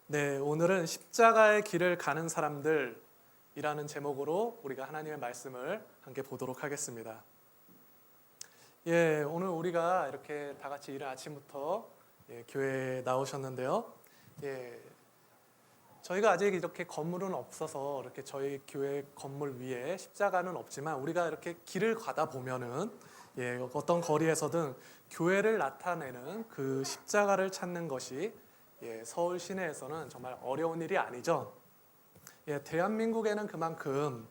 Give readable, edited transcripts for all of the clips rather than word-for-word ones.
네, 오늘은 십자가의 길을 가는 사람들이라는 제목으로 우리가 하나님의 말씀을 함께 보도록 하겠습니다. 오늘 우리가 이렇게 다 같이 이른 아침부터 교회에 나오셨는데요. 저희가 아직 이렇게 건물은 없어서 이렇게 저희 교회 건물 위에 십자가는 없지만 우리가 이렇게 길을 가다 보면은 어떤 거리에서든 교회를 나타내는 그 십자가를 찾는 것이 서울 시내에서는 정말 어려운 일이 아니죠. 대한민국에는 그만큼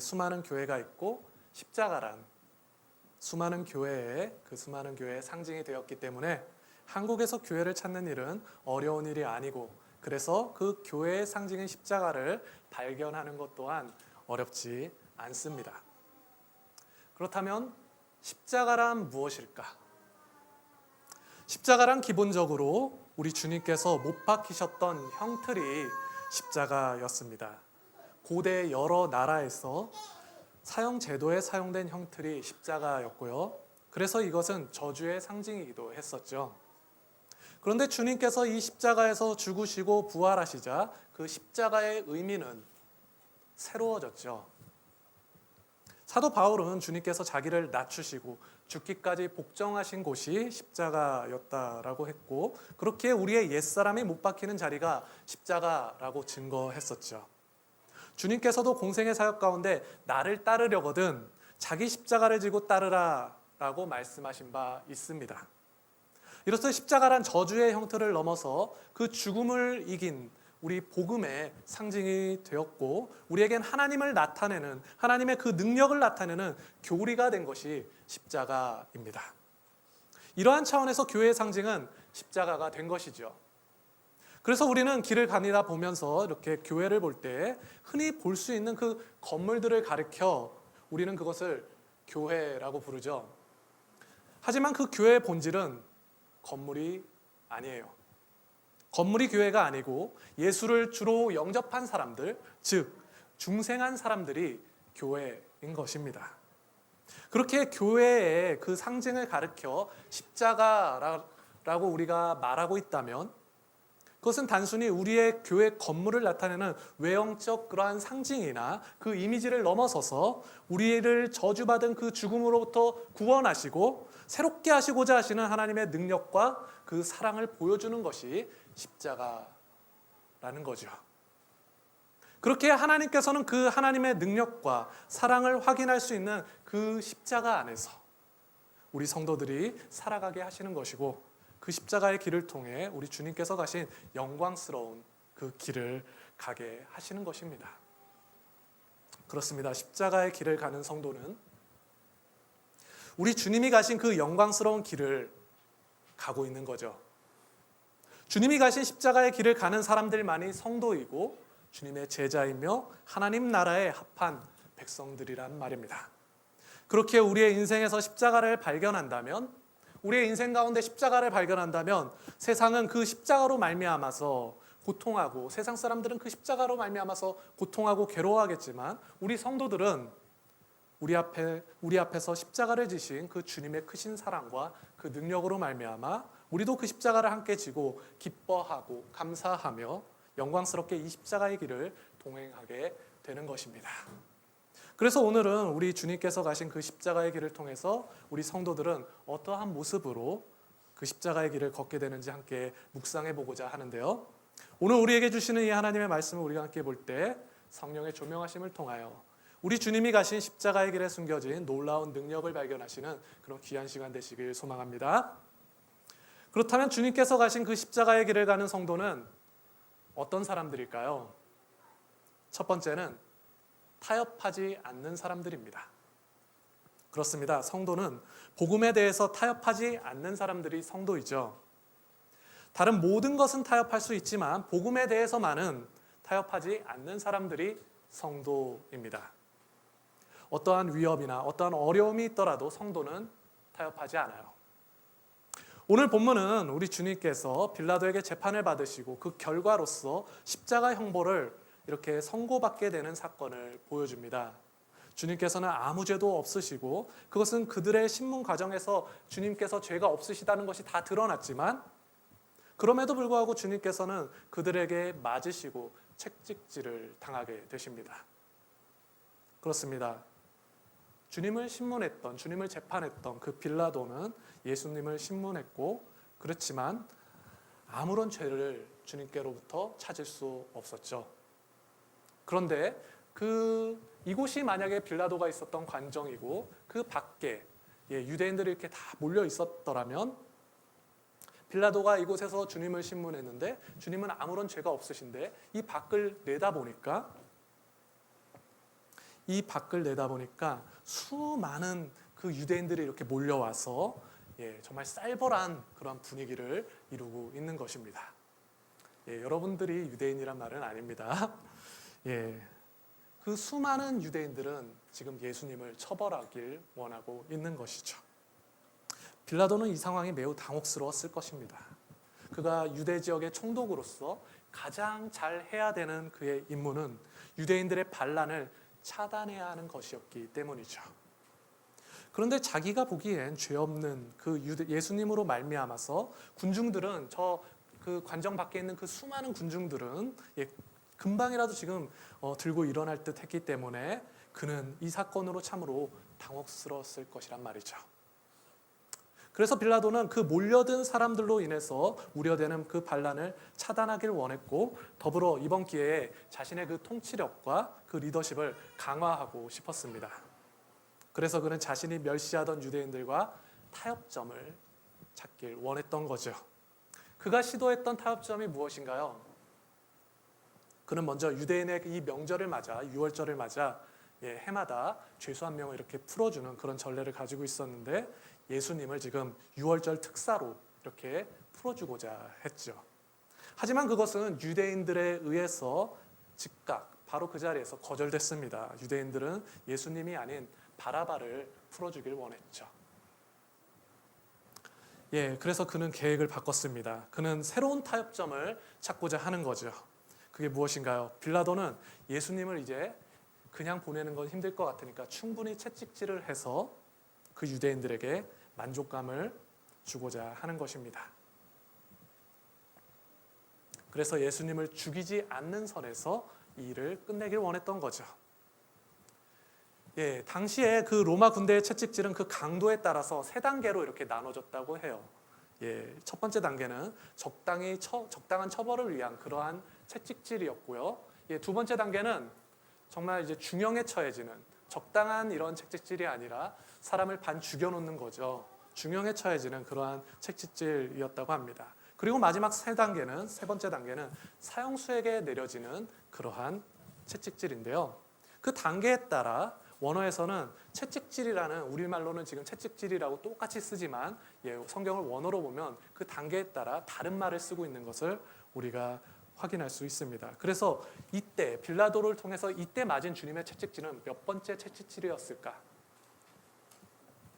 수많은 교회가 있고 십자가란 수많은 교회의 상징이 되었기 때문에 한국에서 교회를 찾는 일은 어려운 일이 아니고, 그래서 그 교회의 상징인 십자가를 발견하는 것 또한 어렵지 않습니다. 그렇다면 십자가란 무엇일까? 십자가란 기본적으로 우리 주님께서 못 박히셨던 형틀이 십자가였습니다. 고대 여러 나라에서 사형 제도에 사용된 형틀이 십자가였고요. 그래서 이것은 저주의 상징이기도 했었죠. 그런데 주님께서 이 십자가에서 죽으시고 부활하시자 그 십자가의 의미는 새로워졌죠. 사도 바울은 주님께서 자기를 낮추시고 죽기까지 복종하신 곳이 십자가였다라고 했고, 그렇게 우리의 옛사람이 못 박히는 자리가 십자가라고 증거했었죠. 주님께서도 공생의 사역 가운데 나를 따르려거든 자기 십자가를 지고 따르라 라고 말씀하신 바 있습니다. 이로써 십자가란 저주의 형태를 넘어서 그 죽음을 이긴 우리 복음의 상징이 되었고, 우리에겐 하나님을 나타내는, 하나님의 그 능력을 나타내는 교리가 된 것이 십자가입니다. 이러한 차원에서 교회의 상징은 십자가가 된 것이죠. 그래서 우리는 길을 다니다 보면서 이렇게 교회를 볼 때 흔히 볼 수 있는 그 건물들을 가리켜 우리는 그것을 교회라고 부르죠. 하지만 그 교회의 본질은 건물이 아니에요. 건물이 교회가 아니고 예수를 주로 영접한 사람들, 즉 중생한 사람들이 교회인 것입니다. 그렇게 교회의 그 상징을 가리켜 십자가라고 우리가 말하고 있다면, 그것은 단순히 우리의 교회 건물을 나타내는 외형적 그러한 상징이나 그 이미지를 넘어서서 우리를 저주받은 그 죽음으로부터 구원하시고 새롭게 하시고자 하시는 하나님의 능력과 그 사랑을 보여주는 것이 십자가라는 거죠. 그렇게 하나님께서는 그 하나님의 능력과 사랑을 확인할 수 있는 그 십자가 안에서 우리 성도들이 살아가게 하시는 것이고, 그 십자가의 길을 통해 우리 주님께서 가신 영광스러운 그 길을 가게 하시는 것입니다. 그렇습니다. 십자가의 길을 가는 성도는 우리 주님이 가신 그 영광스러운 길을 가고 있는 거죠. 주님이 가신 십자가의 길을 가는 사람들만이 성도이고 주님의 제자이며 하나님 나라에 합한 백성들이란 말입니다. 그렇게 우리의 인생에서 십자가를 발견한다면, 우리의 인생 가운데 십자가를 발견한다면 세상은 그 십자가로 말미암아서 고통하고, 세상 사람들은 그 십자가로 말미암아서 고통하고 괴로워하겠지만, 우리 성도들은 우리 앞에서 십자가를 지신 그 주님의 크신 사랑과 그 능력으로 말미암아 우리도 그 십자가를 함께 지고 기뻐하고 감사하며 영광스럽게 이 십자가의 길을 동행하게 되는 것입니다. 그래서 오늘은 우리 주님께서 가신 그 십자가의 길을 통해서 우리 성도들은 어떠한 모습으로 그 십자가의 길을 걷게 되는지 함께 묵상해 보고자 하는데요. 오늘 우리에게 주시는 이 하나님의 말씀을 우리가 함께 볼 때 성령의 조명하심을 통하여 우리 주님이 가신 십자가의 길에 숨겨진 놀라운 능력을 발견하시는 그런 귀한 시간 되시길 소망합니다. 그렇다면 주님께서 가신 그 십자가의 길을 가는 성도는 어떤 사람들일까요? 첫 번째는 타협하지 않는 사람들입니다. 그렇습니다. 성도는 복음에 대해서 타협하지 않는 사람들이 성도이죠. 다른 모든 것은 타협할 수 있지만 복음에 대해서만은 타협하지 않는 사람들이 성도입니다. 어떠한 위협이나 어떠한 어려움이 있더라도 성도는 타협하지 않아요. 오늘 본문은 우리 주님께서 빌라도에게 재판을 받으시고 그 결과로서 십자가 형벌을 이렇게 선고받게 되는 사건을 보여줍니다. 주님께서는 아무 죄도 없으시고, 그것은 그들의 신문 과정에서 주님께서 죄가 없으시다는 것이 다 드러났지만, 그럼에도 불구하고 주님께서는 그들에게 맞으시고 채찍질을 당하게 되십니다. 그렇습니다. 주님을 신문했던, 주님을 재판했던 그 빌라도는 예수님을 신문했고, 그렇지만 아무런 죄를 주님께로부터 찾을 수 없었죠. 그런데 이곳이 만약에 빌라도가 있었던 관정이고 그 밖에 유대인들이 이렇게 다 몰려 있었더라면, 빌라도가 이곳에서 주님을 신문했는데 주님은 아무런 죄가 없으신데 이 밖을 내다보니까 수많은 그 유대인들이 이렇게 몰려와서 정말 쌀벌한 그런 분위기를 이루고 있는 것입니다. 여러분들이 유대인이란 말은 아닙니다. 그 수많은 유대인들은 지금 예수님을 처벌하길 원하고 있는 것이죠. 빌라도는 이 상황이 매우 당혹스러웠을 것입니다. 그가 유대 지역의 총독으로서 가장 잘 해야 되는 그의 임무는 유대인들의 반란을 차단해야 하는 것이었기 때문이죠. 그런데 자기가 보기엔 죄 없는 그 예수님으로 말미암아서 군중들은, 그 관정 밖에 있는 그 수많은 군중들은 금방이라도 지금 들고 일어날 듯 했기 때문에 그는 이 사건으로 참으로 당혹스러웠을 것이란 말이죠. 그래서 빌라도는 그 몰려든 사람들로 인해서 우려되는 그 반란을 차단하길 원했고, 더불어 이번 기회에 자신의 그 통치력과 그 리더십을 강화하고 싶었습니다. 그래서 그는 자신이 멸시하던 유대인들과 타협점을 찾길 원했던 거죠. 그가 시도했던 타협점이 무엇인가요? 그는 먼저 유대인의 이 명절을 맞아, 유월절을 맞아 해마다 죄수 한 명을 이렇게 풀어주는 그런 전례를 가지고 있었는데, 예수님을 지금 유월절 특사로 이렇게 풀어주고자 했죠. 하지만 그것은 유대인들에 의해서 즉각 바로 그 자리에서 거절됐습니다. 유대인들은 예수님이 아닌 바라바를 풀어주길 원했죠. 그래서 그는 계획을 바꿨습니다. 그는 새로운 타협점을 찾고자 하는 거죠. 그게 무엇인가요? 빌라도는 예수님을 이제 그냥 보내는 건 힘들 것 같으니까 충분히 채찍질을 해서 그 유대인들에게 만족감을 주고자 하는 것입니다. 그래서 예수님을 죽이지 않는 선에서 이 일을 끝내길 원했던 거죠. 당시에 그 로마 군대의 채찍질은 그 강도에 따라서 세 단계로 이렇게 나눠졌다고 해요. 첫 번째 단계는 적당한 처벌을 위한 그러한 채찍질이었고요. 두 번째 단계는 정말 이제 중형에 처해지는, 적당한 이런 채찍질이 아니라 사람을 반 죽여놓는 거죠. 중형에 처해지는 그러한 채찍질이었다고 합니다. 그리고 마지막 세 번째 단계는 사형수에게 내려지는 그러한 채찍질인데요. 그 단계에 따라 원어에서는 채찍질이라는, 우리말로는 지금 채찍질이라고 똑같이 쓰지만 성경을 원어로 보면 그 단계에 따라 다른 말을 쓰고 있는 것을 우리가 확인할 수 있습니다. 그래서 이때 빌라도를 통해서 이때 맞은 주님의 채찍질은 몇 번째 채찍질이었을까?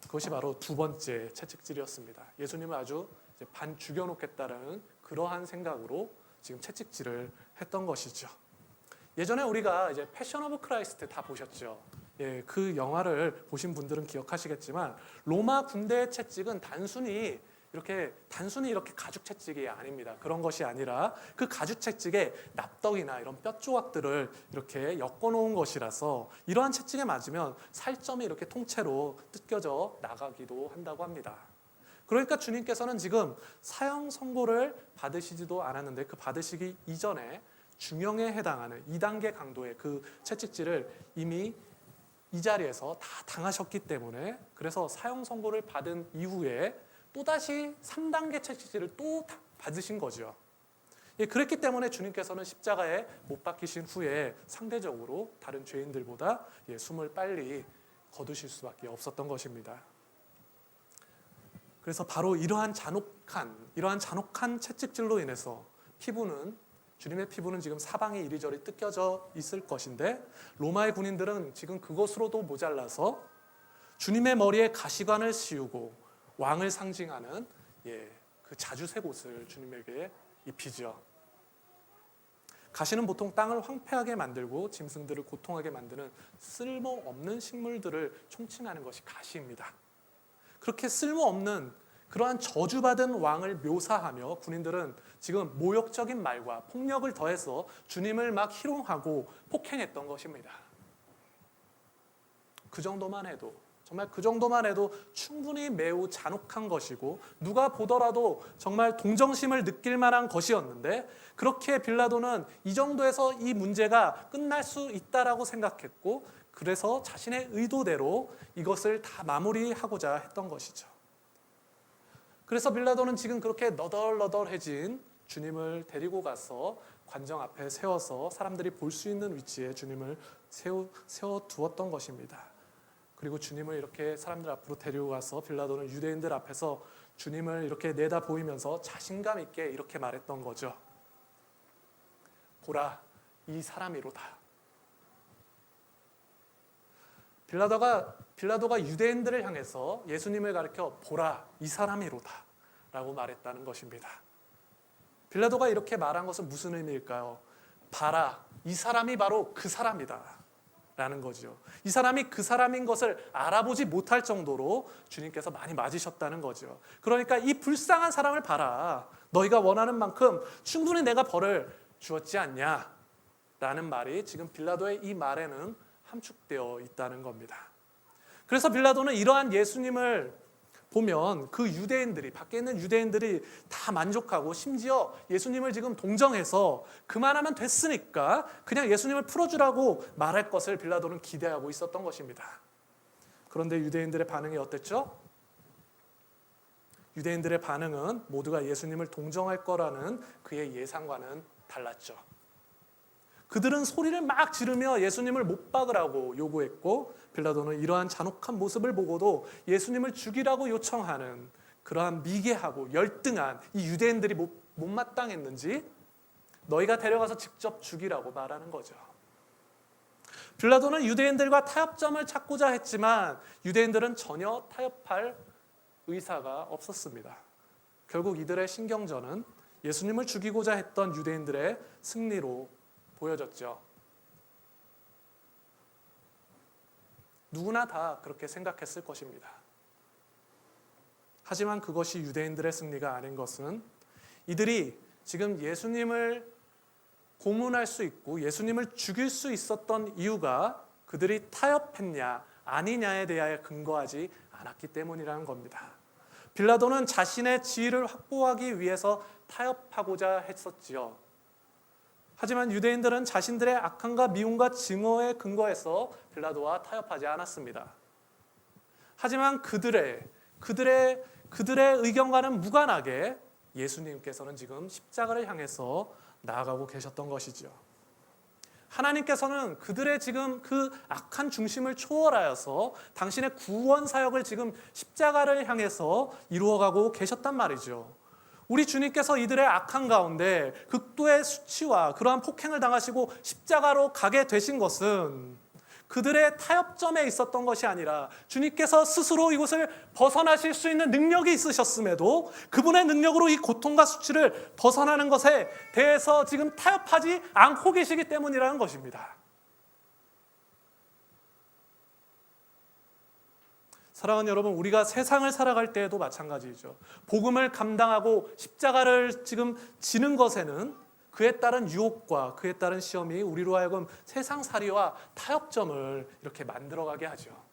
그것이 바로 두 번째 채찍질이었습니다. 예수님을 아주 반 죽여놓겠다라는 그러한 생각으로 지금 채찍질을 했던 것이죠. 예전에 우리가 이제 패션 오브 크라이스트 다 보셨죠? 그 영화를 보신 분들은 기억하시겠지만, 로마 군대의 채찍은 단순히 이렇게 가죽 채찍이 아닙니다. 그런 것이 아니라 그 가죽 채찍에 납떡이나 이런 뼈 조각들을 이렇게 엮어놓은 것이라서 이러한 채찍에 맞으면 살점이 이렇게 통째로 뜯겨져 나가기도 한다고 합니다. 그러니까 주님께서는 지금 사형 선고를 받으시지도 않았는데 그 받으시기 이전에 중형에 해당하는 2단계 강도의 그 채찍질을 이미 이 자리에서 다 당하셨기 때문에, 그래서 사형 선고를 받은 이후에 또다시 3단계 채찍질을 또 받으신 거죠. 그랬기 때문에 주님께서는 십자가에 못 박히신 후에 상대적으로 다른 죄인들보다 숨을 빨리 거두실 수밖에 없었던 것입니다. 그래서 바로 이러한 잔혹한 채찍질로 인해서 주님의 피부는 지금 사방에 이리저리 뜯겨져 있을 것인데, 로마의 군인들은 지금 그것으로도 모자라서 주님의 머리에 가시관을 씌우고 왕을 상징하는 그 자주색 옷을 주님에게 입히죠. 가시는 보통 땅을 황폐하게 만들고 짐승들을 고통하게 만드는 쓸모없는 식물들을 총칭하는 것이 가시입니다. 그렇게 쓸모없는 그러한 저주받은 왕을 묘사하며 군인들은 지금 모욕적인 말과 폭력을 더해서 주님을 막 희롱하고 폭행했던 것입니다. 그 정도만 해도, 정말 그 정도만 해도 충분히 매우 잔혹한 것이고 누가 보더라도 정말 동정심을 느낄 만한 것이었는데, 그렇게 빌라도는 이 정도에서 이 문제가 끝날 수 있다라고 생각했고, 그래서 자신의 의도대로 이것을 다 마무리하고자 했던 것이죠. 그래서 빌라도는 지금 그렇게 너덜너덜해진 주님을 데리고 가서 관정 앞에 세워서 사람들이 볼 수 있는 위치에 주님을 세워두었던 것입니다. 그리고 주님을 이렇게 사람들 앞으로 데리고 가서 빌라도는 유대인들 앞에서 주님을 이렇게 내다 보이면서 자신감 있게 이렇게 말했던 거죠. 보라, 이 사람이로다. 빌라도가 유대인들을 향해서 예수님을 가리켜 보라, 이 사람이로다 라고 말했다는 것입니다. 빌라도가 이렇게 말한 것은 무슨 의미일까요? 봐라, 이 사람이 바로 그 사람이다 라는 거죠. 이 사람이 그 사람인 것을 알아보지 못할 정도로 주님께서 많이 맞으셨다는 거죠. 그러니까 이 불쌍한 사람을 봐라, 너희가 원하는 만큼 충분히 내가 벌을 주었지 않냐 라는 말이 지금 빌라도의 이 말에는 함축되어 있다는 겁니다. 그래서 빌라도는 이러한 예수님을 보면 그 유대인들이, 밖에 있는 유대인들이 다 만족하고 심지어 예수님을 지금 동정해서 그만하면 됐으니까 그냥 예수님을 풀어주라고 말할 것을 빌라도는 기대하고 있었던 것입니다. 그런데 유대인들의 반응이 어땠죠? 유대인들의 반응은 모두가 예수님을 동정할 거라는 그의 예상과는 달랐죠. 그들은 소리를 막 지르며 예수님을 못 박으라고 요구했고, 빌라도는 이러한 잔혹한 모습을 보고도 예수님을 죽이라고 요청하는 그러한 미개하고 열등한 이 유대인들이 못마땅했는지 너희가 데려가서 직접 죽이라고 말하는 거죠. 빌라도는 유대인들과 타협점을 찾고자 했지만 유대인들은 전혀 타협할 의사가 없었습니다. 결국 이들의 신경전은 예수님을 죽이고자 했던 유대인들의 승리로 보여졌죠. 누구나 다 그렇게 생각했을 것입니다. 하지만 그것이 유대인들의 승리가 아닌 것은 이들이 지금 예수님을 고문할 수 있고 예수님을 죽일 수 있었던 이유가 그들이 타협했냐 아니냐에 대하여 근거하지 않았기 때문이라는 겁니다. 빌라도는 자신의 지위를 확보하기 위해서 타협하고자 했었지요. 하지만 유대인들은 자신들의 악함과 미움과 증오에 근거해서 빌라도와 타협하지 않았습니다. 하지만 그들의 의견과는 무관하게 예수님께서는 지금 십자가를 향해서 나아가고 계셨던 것이죠. 하나님께서는 그들의 지금 그 악한 중심을 초월하여서 당신의 구원 사역을 지금 십자가를 향해서 이루어가고 계셨단 말이죠. 우리 주님께서 이들의 악한 가운데 극도의 수치와 그러한 폭행을 당하시고 십자가로 가게 되신 것은 그들의 타협점에 있었던 것이 아니라 주님께서 스스로 이곳을 벗어나실 수 있는 능력이 있으셨음에도 그분의 능력으로 이 고통과 수치를 벗어나는 것에 대해서 지금 타협하지 않고 계시기 때문이라는 것입니다. 사랑하는 여러분, 우리가 세상을 살아갈 때에도 마찬가지죠. 복음을 감당하고 십자가를 지금 지는 것에는 그에 따른 유혹과 그에 따른 시험이 우리로 하여금 세상살이와 타협점을 이렇게 만들어가게 하죠.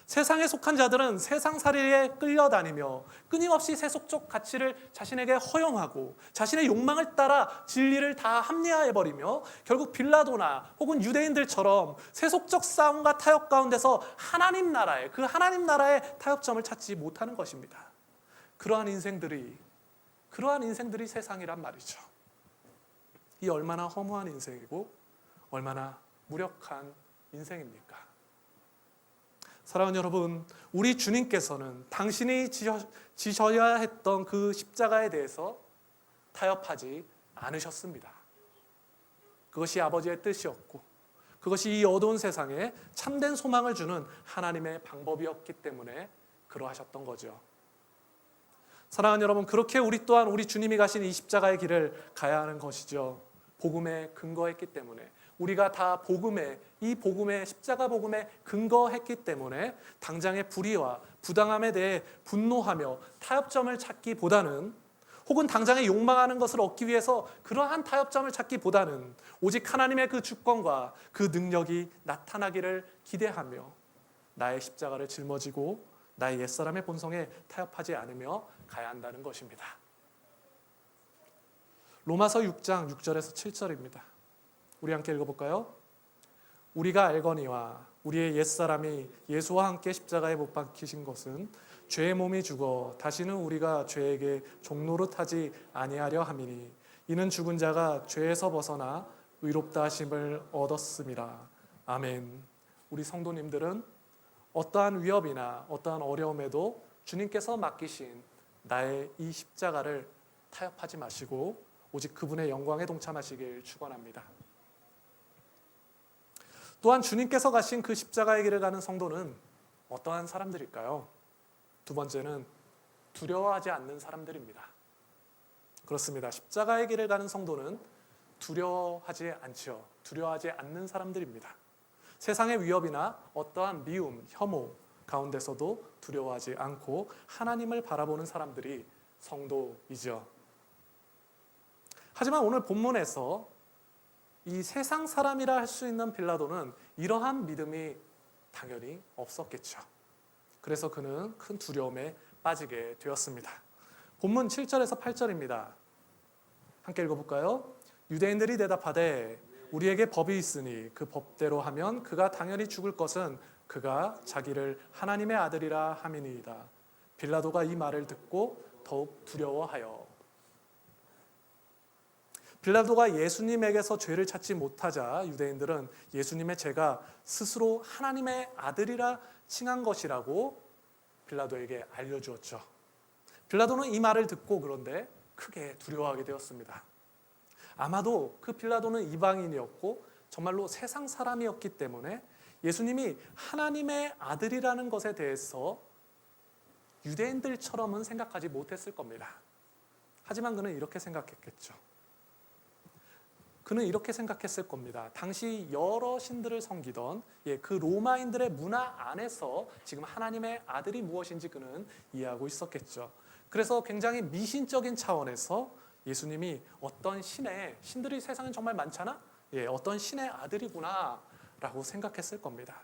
세상에 속한 자들은 세상살이에 끌려다니며 끊임없이 세속적 가치를 자신에게 허용하고 자신의 욕망을 따라 진리를 다 합리화해버리며 결국 빌라도나 혹은 유대인들처럼 세속적 싸움과 타협 가운데서 하나님 나라의 타협점을 찾지 못하는 것입니다. 그러한 인생들이 세상이란 말이죠. 이 얼마나 허무한 인생이고 얼마나 무력한 인생입니까? 사랑하는 여러분, 우리 주님께서는 당신이 지셔야 했던 그 십자가에 대해서 타협하지 않으셨습니다. 그것이 아버지의 뜻이었고 그것이 이 어두운 세상에 참된 소망을 주는 하나님의 방법이었기 때문에 그러하셨던 거죠. 사랑하는 여러분, 그렇게 우리 또한 우리 주님이 가신 이 십자가의 길을 가야 하는 것이죠. 복음에 근거했기 때문에, 우리가 다 이 복음에 십자가 복음에 근거했기 때문에 당장의 불의와 부당함에 대해 분노하며 타협점을 찾기보다는, 혹은 당장에 욕망하는 것을 얻기 위해서 그러한 타협점을 찾기보다는 오직 하나님의 그 주권과 그 능력이 나타나기를 기대하며 나의 십자가를 짊어지고 나의 옛사람의 본성에 타협하지 않으며 가야 한다는 것입니다. 로마서 6장 6절에서 7절입니다. 우리 함께 읽어볼까요? 우리가 알거니와 우리의 옛사람이 예수와 함께 십자가에 못 박히신 것은 죄의 몸이 죽어 다시는 우리가 죄에게 종노릇하지 아니하려 함이니 이는 죽은 자가 죄에서 벗어나 의롭다 하심을 얻었음이라. 아멘. 우리 성도님들은 어떠한 위협이나 어떠한 어려움에도 주님께서 맡기신 나의 이 십자가를 타협하지 마시고 오직 그분의 영광에 동참하시길 축원합니다. 또한 주님께서 가신 그 십자가의 길을 가는 성도는 어떠한 사람들일까요? 두 번째는 두려워하지 않는 사람들입니다. 그렇습니다. 십자가의 길을 가는 성도는 두려워하지 않죠. 두려워하지 않는 사람들입니다. 세상의 위협이나 어떠한 미움, 혐오 가운데서도 두려워하지 않고 하나님을 바라보는 사람들이 성도이죠. 하지만 오늘 본문에서 이 세상 사람이라 할 수 있는 빌라도는 이러한 믿음이 당연히 없었겠죠. 그래서 그는 큰 두려움에 빠지게 되었습니다. 본문 7절에서 8절입니다. 함께 읽어볼까요? 유대인들이 대답하되 우리에게 법이 있으니 그 법대로 하면 그가 당연히 죽을 것은 그가 자기를 하나님의 아들이라 함이니이다. 빌라도가 이 말을 듣고 더욱 두려워하여. 빌라도가 예수님에게서 죄를 찾지 못하자 유대인들은 예수님의 죄가 스스로 하나님의 아들이라 칭한 것이라고 빌라도에게 알려주었죠. 빌라도는 이 말을 듣고 그런데 크게 두려워하게 되었습니다. 아마도 그 빌라도는 이방인이었고 정말로 세상 사람이었기 때문에 예수님이 하나님의 아들이라는 것에 대해서 유대인들처럼은 생각하지 못했을 겁니다. 하지만 그는 이렇게 생각했겠죠. 그는 이렇게 생각했을 겁니다. 당시 여러 신들을 섬기던 그 로마인들의 문화 안에서 지금 하나님의 아들이 무엇인지 그는 이해하고 있었겠죠. 그래서 굉장히 미신적인 차원에서 예수님이 어떤 신들이 세상에 정말 많잖아? 어떤 신의 아들이구나 라고 생각했을 겁니다.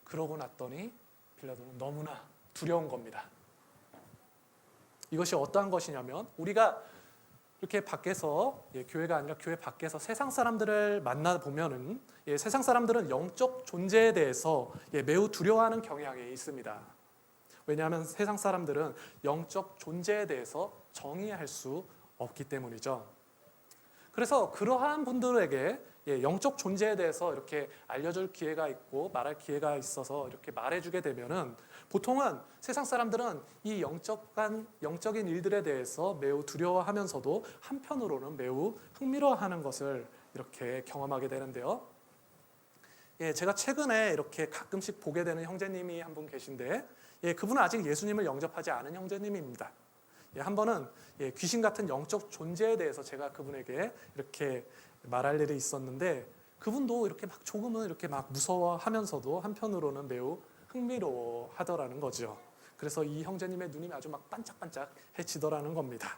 그러고 났더니 빌라도는 너무나 두려운 겁니다. 이것이 어떠한 것이냐면 우리가 이렇게 밖에서 교회가 아니라 교회 밖에서 세상 사람들을 만나보면은 세상 사람들은 영적 존재에 대해서 매우 두려워하는 경향이 있습니다. 왜냐하면 세상 사람들은 영적 존재에 대해서 정의할 수 없기 때문이죠. 그래서 그러한 분들에게 영적 존재에 대해서 이렇게 알려줄 기회가 있고 말할 기회가 있어서 이렇게 말해주게 되면은 보통은 세상 사람들은 이 영적인 일들에 대해서 매우 두려워하면서도 한편으로는 매우 흥미로워하는 것을 이렇게 경험하게 되는데요. 제가 최근에 이렇게 가끔씩 보게 되는 형제님이 한 분 계신데 그분은 아직 예수님을 영접하지 않은 형제님입니다. 한 번은 귀신 같은 영적 존재에 대해서 제가 그분에게 이렇게 말할 일이 있었는데 그분도 이렇게 막 조금은 이렇게 막 무서워하면서도 한편으로는 매우 흥미로워하더라는 거죠. 그래서 이 형제님의 눈이 아주 막 반짝반짝해지더라는 겁니다.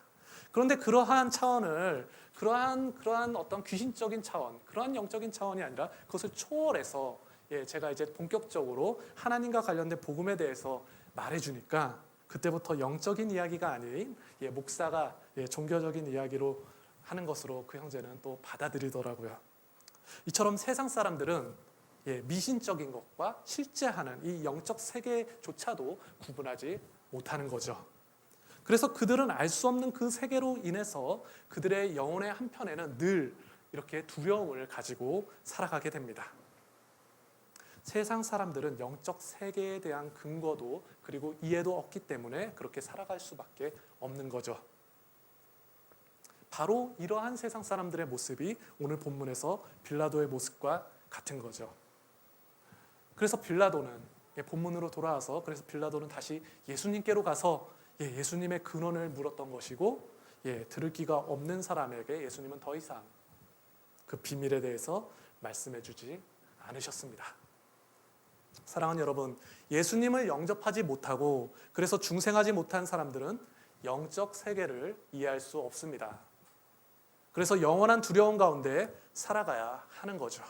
그런데 그러한 차원을 그러한 어떤 귀신적인 차원, 그러한 영적인 차원이 아니라 그것을 초월해서 제가 이제 본격적으로 하나님과 관련된 복음에 대해서 말해주니까 그때부터 영적인 이야기가 아닌 목사가 종교적인 이야기로 하는 것으로 그 형제는 또 받아들이더라고요. 이처럼 세상 사람들은 미신적인 것과 실제 하는 이 영적 세계조차도 구분하지 못하는 거죠. 그래서 그들은 알 수 없는 그 세계로 인해서 그들의 영혼의 한편에는 늘 이렇게 두려움을 가지고 살아가게 됩니다. 세상 사람들은 영적 세계에 대한 근거도 그리고 이해도 없기 때문에 그렇게 살아갈 수밖에 없는 거죠. 바로 이러한 세상 사람들의 모습이 오늘 본문에서 빌라도의 모습과 같은 거죠. 그래서 빌라도는 본문으로 돌아와서 그래서 빌라도는 다시 예수님께로 가서 예수님의 근원을 물었던 것이고 들을 기가 없는 사람에게 예수님은 더 이상 그 비밀에 대해서 말씀해 주지 않으셨습니다. 사랑하는 여러분, 예수님을 영접하지 못하고 그래서 중생하지 못한 사람들은 영적 세계를 이해할 수 없습니다. 그래서 영원한 두려움 가운데 살아가야 하는 거죠.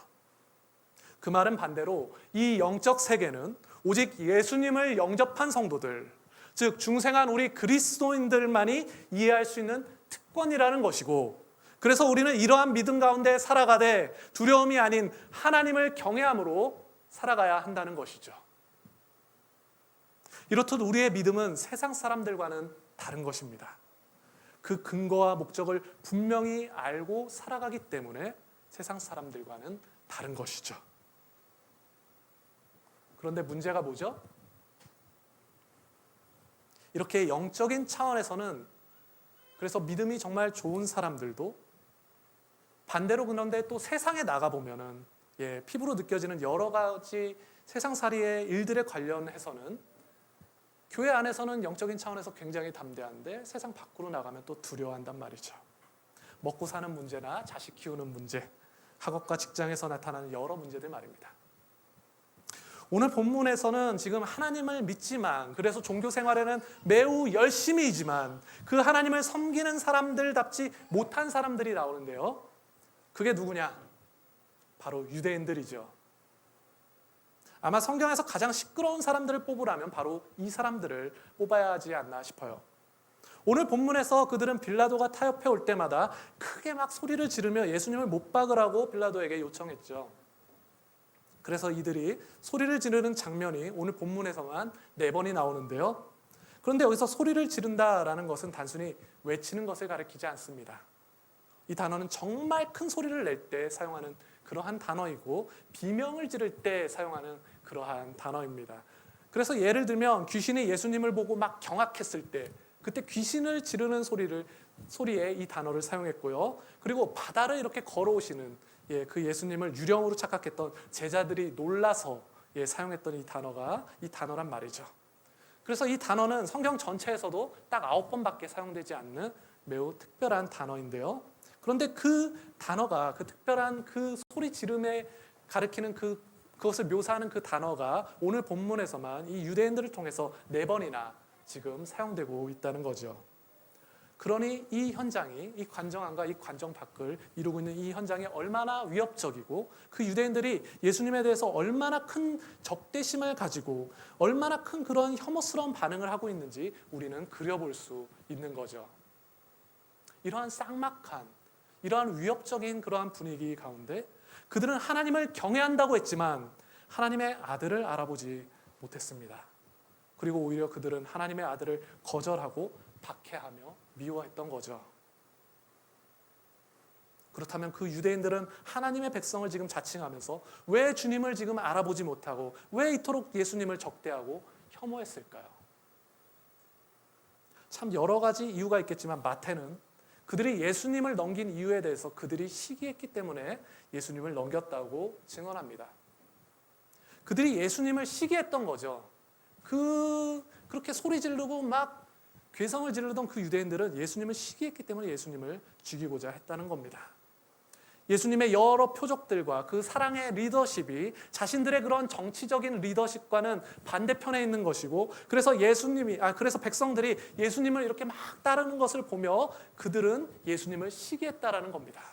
그 말은 반대로 이 영적 세계는 오직 예수님을 영접한 성도들, 즉 중생한 우리 그리스도인들만이 이해할 수 있는 특권이라는 것이고, 그래서 우리는 이러한 믿음 가운데 살아가되 두려움이 아닌 하나님을 경외함으로 살아가야 한다는 것이죠. 이렇듯 우리의 믿음은 세상 사람들과는 다른 것입니다. 그 근거와 목적을 분명히 알고 살아가기 때문에 세상 사람들과는 다른 것이죠. 그런데 문제가 뭐죠? 이렇게 영적인 차원에서는 그래서 믿음이 정말 좋은 사람들도 반대로 그런데 또 세상에 나가보면은 피부로 느껴지는 여러 가지 세상살이의 일들에 관련해서는 교회 안에서는 영적인 차원에서 굉장히 담대한데 세상 밖으로 나가면 또 두려워한단 말이죠. 먹고 사는 문제나 자식 키우는 문제, 학업과 직장에서 나타나는 여러 문제들 말입니다. 오늘 본문에서는 지금 하나님을 믿지만 그래서 종교 생활에는 매우 열심히이지만 그 하나님을 섬기는 사람들답지 못한 사람들이 나오는데요. 그게 누구냐? 바로 유대인들이죠. 아마 성경에서 가장 시끄러운 사람들을 뽑으라면 바로 이 사람들을 뽑아야 하지 않나 싶어요. 오늘 본문에서 그들은 빌라도가 타협해 올 때마다 크게 막 소리를 지르며 예수님을 못 박으라고 빌라도에게 요청했죠. 그래서 이들이 소리를 지르는 장면이 오늘 본문에서만 4번이 나오는데요. 그런데 여기서 소리를 지른다라는 것은 단순히 외치는 것을 가리키지 않습니다. 이 단어는 정말 큰 소리를 낼 때 사용하는 그러한 단어이고 비명을 지를 때 사용하는 그러한 단어입니다. 그래서 예를 들면 귀신이 예수님을 보고 막 경악했을 때 그때 귀신을 지르는 소리에 이 단어를 사용했고요. 그리고 바다를 이렇게 걸어오시는 그 예수님을 유령으로 착각했던 제자들이 놀라서 사용했던 이 단어란 말이죠. 그래서 이 단어는 성경 전체에서도 딱 9번밖에 사용되지 않는 매우 특별한 단어인데요. 그런데 그 단어가 그 특별한 그 소리 지름에 가리키는 그것을 묘사하는 그 단어가 오늘 본문에서만 이 유대인들을 통해서 4번이나 지금 사용되고 있다는 거죠. 그러니 이 현장이 이 관정 안과 이 관정 밖을 이루고 있는 이 현장이 얼마나 위협적이고 그 유대인들이 예수님에 대해서 얼마나 큰 적대심을 가지고 얼마나 큰 그런 혐오스러운 반응을 하고 있는지 우리는 그려볼 수 있는 거죠. 이러한 쌍막한 이러한 위협적인 그러한 분위기 가운데 그들은 하나님을 경외한다고 했지만 하나님의 아들을 알아보지 못했습니다. 그리고 오히려 그들은 하나님의 아들을 거절하고 박해하며 미워했던 거죠. 그렇다면 그 유대인들은 하나님의 백성을 지금 자칭하면서 왜 주님을 지금 알아보지 못하고 왜 이토록 예수님을 적대하고 혐오했을까요? 참 여러 가지 이유가 있겠지만 마태는 그들이 예수님을 넘긴 이유에 대해서 그들이 시기했기 때문에 예수님을 넘겼다고 증언합니다. 그들이 예수님을 시기했던 거죠. 그렇게 소리 지르고 막 괴성을 지르던 그 유대인들은 예수님을 시기했기 때문에 예수님을 죽이고자 했다는 겁니다. 예수님의 여러 표적들과 그 사랑의 리더십이 자신들의 그런 정치적인 리더십과는 반대편에 있는 것이고 그래서 그래서 백성들이 예수님을 이렇게 막 따르는 것을 보며 그들은 예수님을 시기했다라는 겁니다.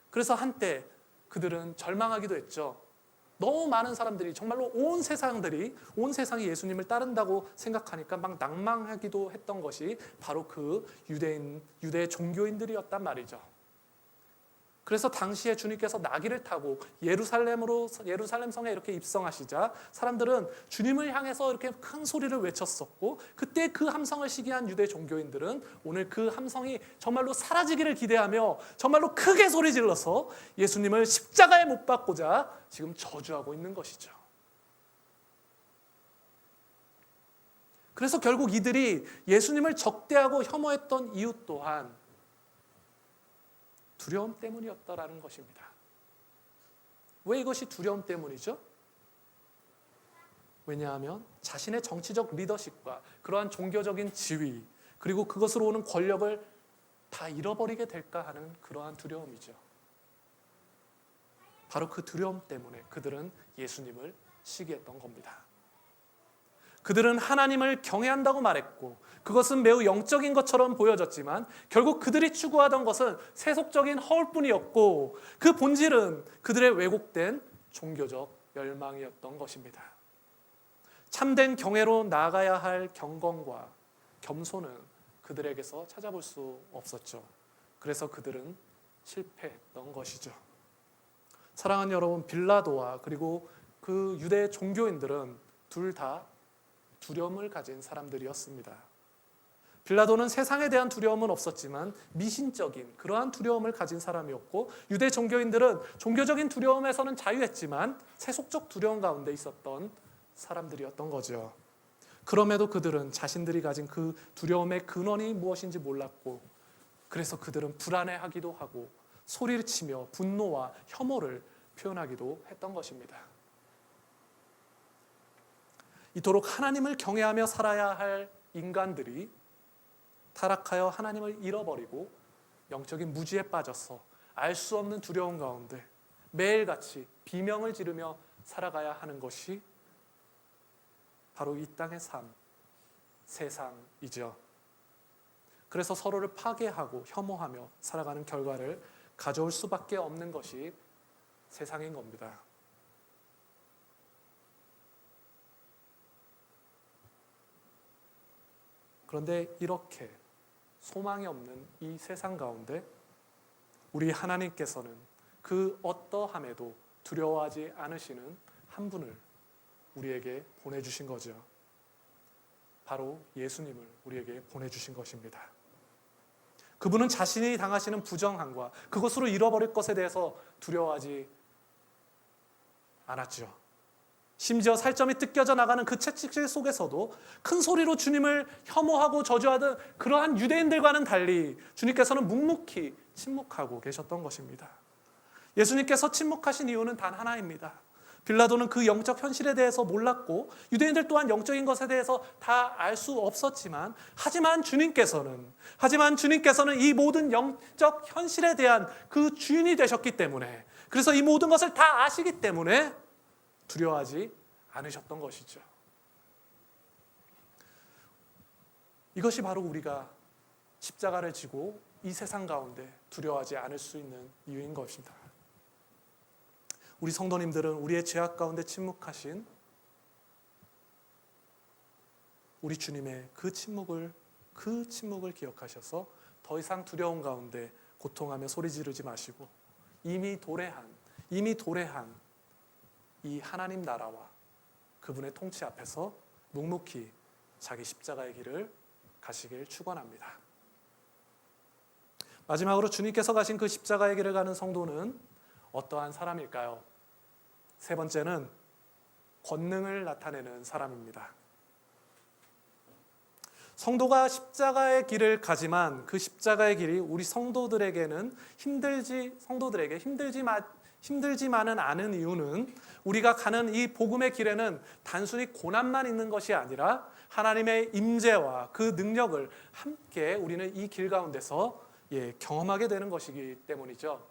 그래서 한때 그들은 절망하기도 했죠. 너무 많은 사람들이 정말로 온 세상이 예수님을 따른다고 생각하니까 막 낭망하기도 했던 것이 바로 그 유대 종교인들이었단 말이죠. 그래서 당시에 주님께서 나귀를 타고 예루살렘 성에 이렇게 입성하시자 사람들은 주님을 향해서 이렇게 큰 소리를 외쳤었고 그때 그 함성을 시기한 유대 종교인들은 오늘 그 함성이 정말로 사라지기를 기대하며 정말로 크게 소리 질러서 예수님을 십자가에 못 박고자 지금 저주하고 있는 것이죠. 그래서 결국 이들이 예수님을 적대하고 혐오했던 이유 또한 두려움 때문이었다라는 것입니다. 왜 이것이 두려움 때문이죠? 왜냐하면 자신의 정치적 리더십과 그러한 종교적인 지위 그리고 그것으로 오는 권력을 다 잃어버리게 될까 하는 그러한 두려움이죠. 바로 그 두려움 때문에 그들은 예수님을 시기했던 겁니다. 그들은 하나님을 경외한다고 말했고 그것은 매우 영적인 것처럼 보여졌지만 결국 그들이 추구하던 것은 세속적인 허울뿐이었고 그 본질은 그들의 왜곡된 종교적 열망이었던 것입니다. 참된 경외로 나아가야 할 경건과 겸손은 그들에게서 찾아볼 수 없었죠. 그래서 그들은 실패했던 것이죠. 사랑하는 여러분, 빌라도와 그리고 그 유대 종교인들은 둘 다 두려움을 가진 사람들이었습니다. 빌라도는 세상에 대한 두려움은 없었지만 미신적인 그러한 두려움을 가진 사람이었고 유대 종교인들은 종교적인 두려움에서는 자유했지만 세속적 두려움 가운데 있었던 사람들이었던 거죠. 그럼에도 그들은 자신들이 가진 그 두려움의 근원이 무엇인지 몰랐고 그래서 그들은 불안해하기도 하고 소리를 치며 분노와 혐오를 표현하기도 했던 것입니다. 이토록 하나님을 경외하며 살아야 할 인간들이 타락하여 하나님을 잃어버리고 영적인 무지에 빠져서 알 수 없는 두려움 가운데 매일같이 비명을 지르며 살아가야 하는 것이 바로 이 땅의 삶, 세상이죠. 그래서 서로를 파괴하고 혐오하며 살아가는 결과를 가져올 수밖에 없는 것이 세상인 겁니다. 그런데 이렇게 소망이 없는 이 세상 가운데 우리 하나님께서는 그 어떠함에도 두려워하지 않으시는 한 분을 우리에게 보내주신 거죠. 바로 예수님을 우리에게 보내주신 것입니다. 그분은 자신이 당하시는 부정함과 그것으로 잃어버릴 것에 대해서 두려워하지 않았죠. 심지어 살점이 뜯겨져 나가는 그 채찍질 속에서도 큰 소리로 주님을 혐오하고 저주하던 그러한 유대인들과는 달리 주님께서는 묵묵히 침묵하고 계셨던 것입니다. 예수님께서 침묵하신 이유는 단 하나입니다. 빌라도는 그 영적 현실에 대해서 몰랐고 유대인들 또한 영적인 것에 대해서 다 알 수 없었지만 하지만 주님께서는 이 모든 영적 현실에 대한 그 주인이 되셨기 때문에 그래서 이 모든 것을 다 아시기 때문에 두려워하지 않으셨던 것이죠. 이것이 바로 우리가 십자가를 지고 이 세상 가운데 두려워하지 않을 수 있는 이유인 것입니다. 우리 성도님들은 우리의 죄악 가운데 침묵하신 우리 주님의 그 침묵을 기억하셔서 더 이상 두려움 가운데 고통하며 소리 지르지 마시고 이미 도래한 이 하나님 나라와 그분의 통치 앞에서 묵묵히 자기 십자가의 길을 가시길 축원합니다. 마지막으로 주님께서 가신 그 십자가의 길을 가는 성도는 어떠한 사람일까요? 세 번째는 권능을 나타내는 사람입니다. 성도가 십자가의 길을 가지만 그 십자가의 길이 우리 성도들에게는 힘들지만은 않은 이유는 우리가 가는 이 복음의 길에는 단순히 고난만 있는 것이 아니라 하나님의 임재와 그 능력을 함께 우리는 이 길 가운데서 경험하게 되는 것이기 때문이죠.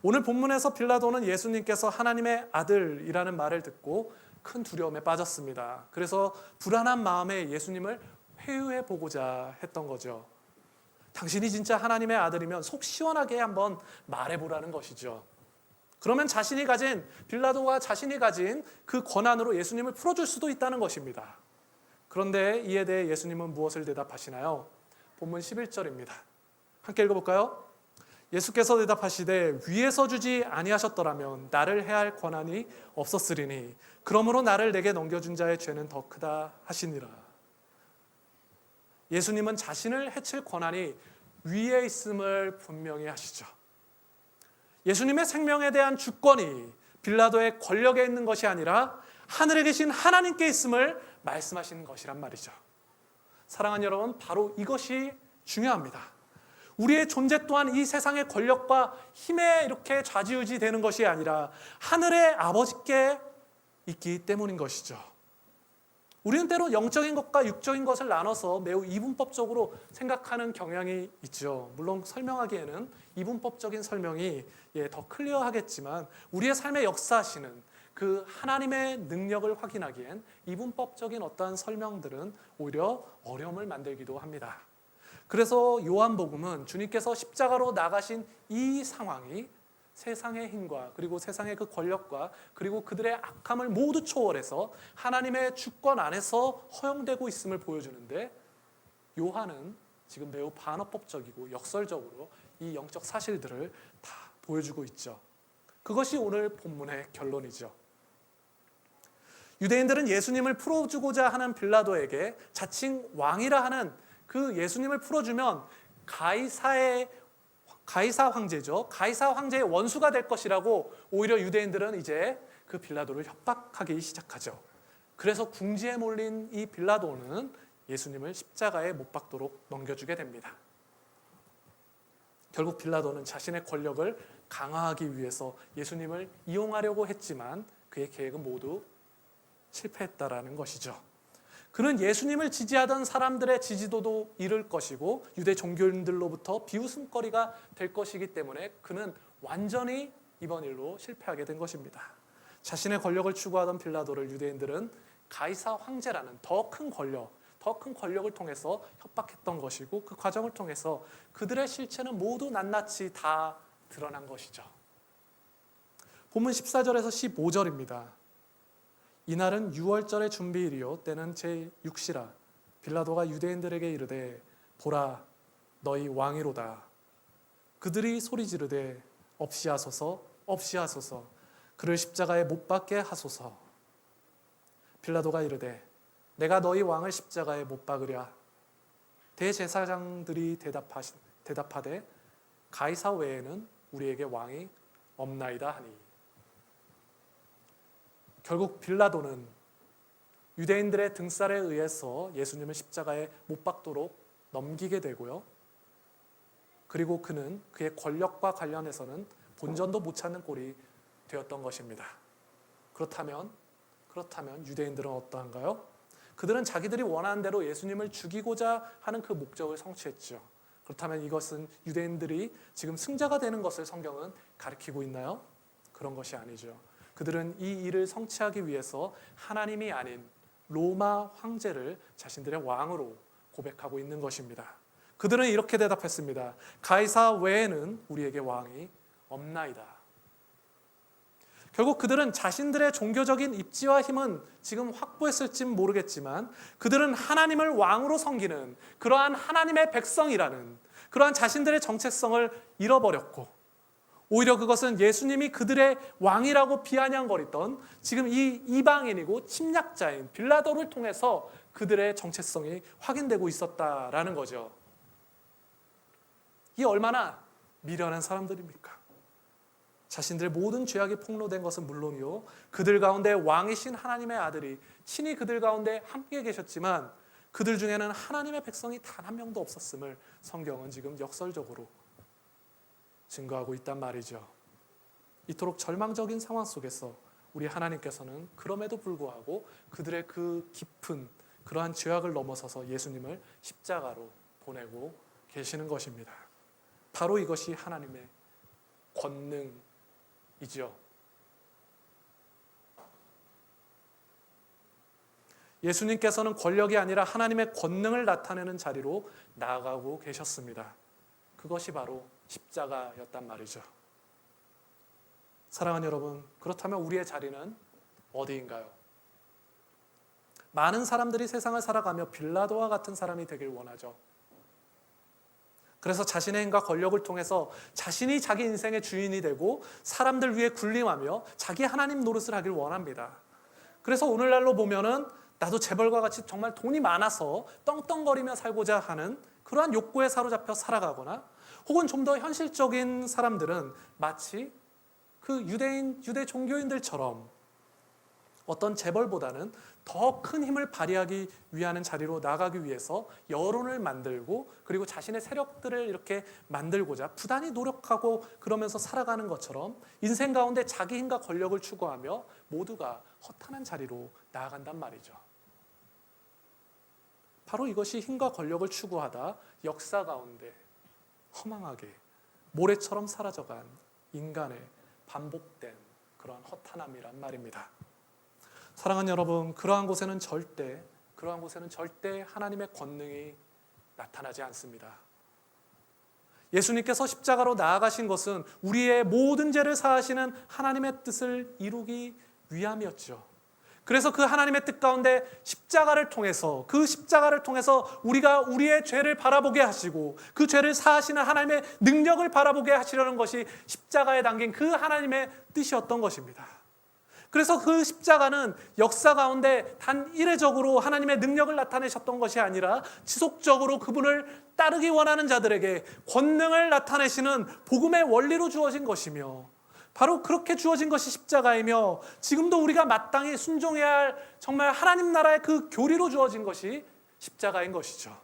오늘 본문에서 빌라도는 예수님께서 하나님의 아들이라는 말을 듣고 큰 두려움에 빠졌습니다. 그래서 불안한 마음에 예수님을 회유해 보고자 했던 거죠. 당신이 진짜 하나님의 아들이면 속 시원하게 한번 말해보라는 것이죠. 그러면 빌라도가 자신이 가진 그 권한으로 예수님을 풀어줄 수도 있다는 것입니다. 그런데 이에 대해 예수님은 무엇을 대답하시나요? 본문 11절입니다. 함께 읽어볼까요? 예수께서 대답하시되 위에서 주지 아니하셨더라면 나를 해할 권한이 없었으리니 그러므로 나를 내게 넘겨준 자의 죄는 더 크다 하시니라. 예수님은 자신을 해칠 권한이 위에 있음을 분명히 하시죠. 예수님의 생명에 대한 주권이 빌라도의 권력에 있는 것이 아니라 하늘에 계신 하나님께 있음을 말씀하시는 것이란 말이죠. 사랑하는 여러분, 바로 이것이 중요합니다. 우리의 존재 또한 이 세상의 권력과 힘에 이렇게 좌지우지 되는 것이 아니라 하늘의 아버지께 있기 때문인 것이죠. 우리는 때로 영적인 것과 육적인 것을 나눠서 매우 이분법적으로 생각하는 경향이 있죠. 물론 설명하기에는 이분법적인 설명이 더 클리어하겠지만 우리의 삶에 역사하시는 그 하나님의 능력을 확인하기엔 이분법적인 어떠한 설명들은 오히려 어려움을 만들기도 합니다. 그래서 요한복음은 주님께서 십자가로 나가신 이 상황이 세상의 힘과 그리고 세상의 그 권력과 그리고 그들의 악함을 모두 초월해서 하나님의 주권 안에서 허용되고 있음을 보여주는데, 요한은 지금 매우 반어법적이고 역설적으로 이 영적 사실들을 다 보여주고 있죠. 그것이 오늘 본문의 결론이죠. 유대인들은 예수님을 풀어주고자 하는 빌라도에게 자칭 왕이라 하는 그 예수님을 풀어주면 가이사 황제죠. 가이사 황제의 원수가 될 것이라고 오히려 유대인들은 이제 그 빌라도를 협박하기 시작하죠. 그래서 궁지에 몰린 이 빌라도는 예수님을 십자가에 못 박도록 넘겨주게 됩니다. 결국 빌라도는 자신의 권력을 강화하기 위해서 예수님을 이용하려고 했지만 그의 계획은 모두 실패했다라는 것이죠. 그는 예수님을 지지하던 사람들의 지지도도 잃을 것이고 유대 종교인들로부터 비웃음거리가 될 것이기 때문에 그는 완전히 이번 일로 실패하게 된 것입니다. 자신의 권력을 추구하던 빌라도를 유대인들은 가이사 황제라는 더 큰 권력을 통해서 협박했던 것이고, 그 과정을 통해서 그들의 실체는 모두 낱낱이 다 드러난 것이죠. 본문 14절에서 15절입니다. 이날은 유월절의 준비일이요 때는 제6시라. 빌라도가 유대인들에게 이르되 보라 너희 왕이로다. 그들이 소리 지르되 없이하소서 없이하소서 그를 십자가에 못 박게 하소서. 빌라도가 이르되 내가 너희 왕을 십자가에 못 박으랴. 대제사장들이 대답하되 가이사 외에는 우리에게 왕이 없나이다 하니. 결국 빌라도는 유대인들의 등살에 의해서 예수님을 십자가에 못 박도록 넘기게 되고요. 그리고 그는 그의 권력과 관련해서는 본전도 못 찾는 꼴이 되었던 것입니다. 그렇다면 유대인들은 어떠한가요? 그들은 자기들이 원하는 대로 예수님을 죽이고자 하는 그 목적을 성취했죠. 그렇다면 이것은 유대인들이 지금 승자가 되는 것을 성경은 가리키고 있나요? 그런 것이 아니죠. 그들은 이 일을 성취하기 위해서 하나님이 아닌 로마 황제를 자신들의 왕으로 고백하고 있는 것입니다. 그들은 이렇게 대답했습니다. 가이사 외에는 우리에게 왕이 없나이다. 결국 그들은 자신들의 종교적인 입지와 힘은 지금 확보했을진 모르겠지만 그들은 하나님을 왕으로 섬기는 그러한 하나님의 백성이라는 그러한 자신들의 정체성을 잃어버렸고, 오히려 그것은 예수님이 그들의 왕이라고 비아냥거리던 지금 이 이방인이고 침략자인 빌라도를 통해서 그들의 정체성이 확인되고 있었다라는 거죠. 이 얼마나 미련한 사람들입니까? 자신들의 모든 죄악이 폭로된 것은 물론이요, 그들 가운데 왕이신 하나님의 아들이 친히 그들 가운데 함께 계셨지만 그들 중에는 하나님의 백성이 단 한 명도 없었음을 성경은 지금 역설적으로 증거하고 있단 말이죠. 이토록 절망적인 상황 속에서 우리 하나님께서는 그럼에도 불구하고 그들의 그 깊은 그러한 죄악을 넘어서서 예수님을 십자가로 보내고 계시는 것입니다. 바로 이것이 하나님의 권능이죠. 예수님께서는 권력이 아니라 하나님의 권능을 나타내는 자리로 나아가고 계셨습니다. 그것이 바로 십자가였단 말이죠. 사랑하는 여러분, 그렇다면 우리의 자리는 어디인가요? 많은 사람들이 세상을 살아가며 빌라도와 같은 사람이 되길 원하죠. 그래서 자신의 힘과 권력을 통해서 자신이 자기 인생의 주인이 되고 사람들 위해 군림하며 자기 하나님 노릇을 하길 원합니다. 그래서 오늘날로 보면은 나도 재벌과 같이 정말 돈이 많아서 떵떵거리며 살고자 하는 그러한 욕구에 사로잡혀 살아가거나, 혹은 좀 더 현실적인 사람들은 마치 그 유대 종교인들처럼 어떤 재벌보다는 더 큰 힘을 발휘하기 위한 자리로 나가기 위해서 여론을 만들고 그리고 자신의 세력들을 이렇게 만들고자 부단히 노력하고 그러면서 살아가는 것처럼 인생 가운데 자기 힘과 권력을 추구하며 모두가 허탄한 자리로 나아간단 말이죠. 바로 이것이 힘과 권력을 추구하다 역사 가운데 허망하게 모래처럼 사라져간 인간의 반복된 그러한 허탄함이란 말입니다. 사랑하는 여러분, 그러한 곳에는 절대 하나님의 권능이 나타나지 않습니다. 예수님께서 십자가로 나아가신 것은 우리의 모든 죄를 사하시는 하나님의 뜻을 이루기 위함이었죠. 그래서 그 하나님의 뜻 가운데 십자가를 통해서 우리가 우리의 죄를 바라보게 하시고 그 죄를 사하시는 하나님의 능력을 바라보게 하시려는 것이 십자가에 담긴 그 하나님의 뜻이었던 것입니다. 그래서 그 십자가는 역사 가운데 단 이례적으로 하나님의 능력을 나타내셨던 것이 아니라 지속적으로 그분을 따르기 원하는 자들에게 권능을 나타내시는 복음의 원리로 주어진 것이며, 바로 그렇게 주어진 것이 십자가이며, 지금도 우리가 마땅히 순종해야 할 정말 하나님 나라의 그 교리로 주어진 것이 십자가인 것이죠.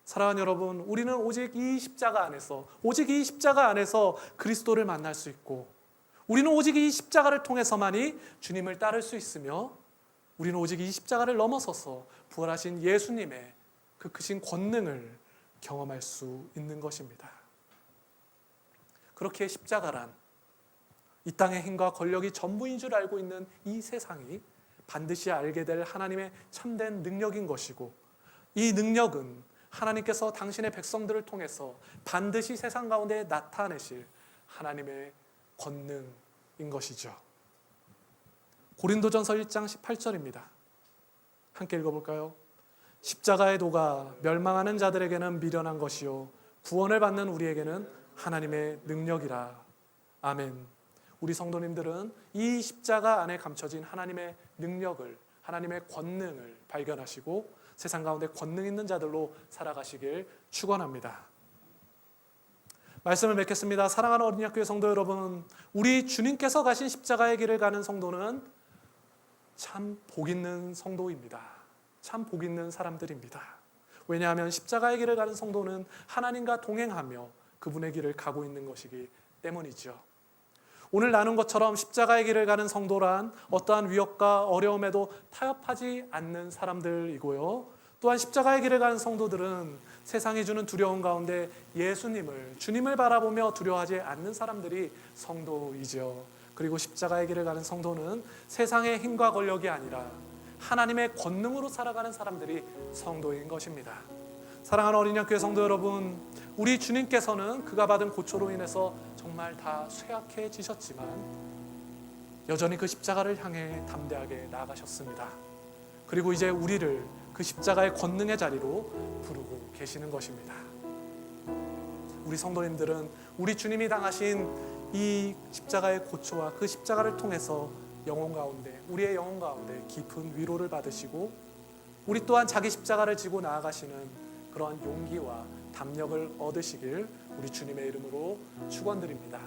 사랑하는 여러분, 우리는 오직 이 십자가 안에서 그리스도를 만날 수 있고, 우리는 오직 이 십자가를 통해서만이 주님을 따를 수 있으며, 우리는 오직 이 십자가를 넘어서서 부활하신 예수님의 그 크신 권능을 경험할 수 있는 것입니다. 그렇게 십자가란 이 땅의 힘과 권력이 전부인 줄 알고 있는 이 세상이 반드시 알게 될 하나님의 참된 능력인 것이고, 이 능력은 하나님께서 당신의 백성들을 통해서 반드시 세상 가운데 나타내실 하나님의 권능인 것이죠. 고린도전서 1장 18절입니다. 함께 읽어볼까요? 십자가의 도가 멸망하는 자들에게는 미련한 것이요 구원을 받는 우리에게는 하나님의 능력이라. 아멘. 우리 성도님들은 이 십자가 안에 감춰진 하나님의 능력을, 하나님의 권능을 발견하시고 세상 가운데 권능 있는 자들로 살아가시길 축원합니다. 말씀을 맺겠습니다. 사랑하는 어린이학교의 성도 여러분, 우리 주님께서 가신 십자가의 길을 가는 성도는 참 복 있는 성도입니다. 참 복 있는 사람들입니다. 왜냐하면 십자가의 길을 가는 성도는 하나님과 동행하며 그분의 길을 가고 있는 것이기 때문이죠. 오늘 나눈 것처럼 십자가의 길을 가는 성도란 어떠한 위협과 어려움에도 타협하지 않는 사람들이고요. 또한 십자가의 길을 가는 성도들은 세상이 주는 두려움 가운데 주님을 바라보며 두려워하지 않는 사람들이 성도이죠. 그리고 십자가의 길을 가는 성도는 세상의 힘과 권력이 아니라 하나님의 권능으로 살아가는 사람들이 성도인 것입니다. 사랑하는 어린이학교의 성도 여러분, 우리 주님께서는 그가 받은 고초로 인해서 정말 다 쇠약해지셨지만 여전히 그 십자가를 향해 담대하게 나아가셨습니다. 그리고 이제 우리를 그 십자가의 권능의 자리로 부르고 계시는 것입니다. 우리 성도님들은 우리 주님이 당하신 이 십자가의 고초와 그 십자가를 통해서 우리의 영혼 가운데 깊은 위로를 받으시고, 우리 또한 자기 십자가를 지고 나아가시는 그러한 용기와 담력을 얻으시길 우리 주님의 이름으로 축원드립니다.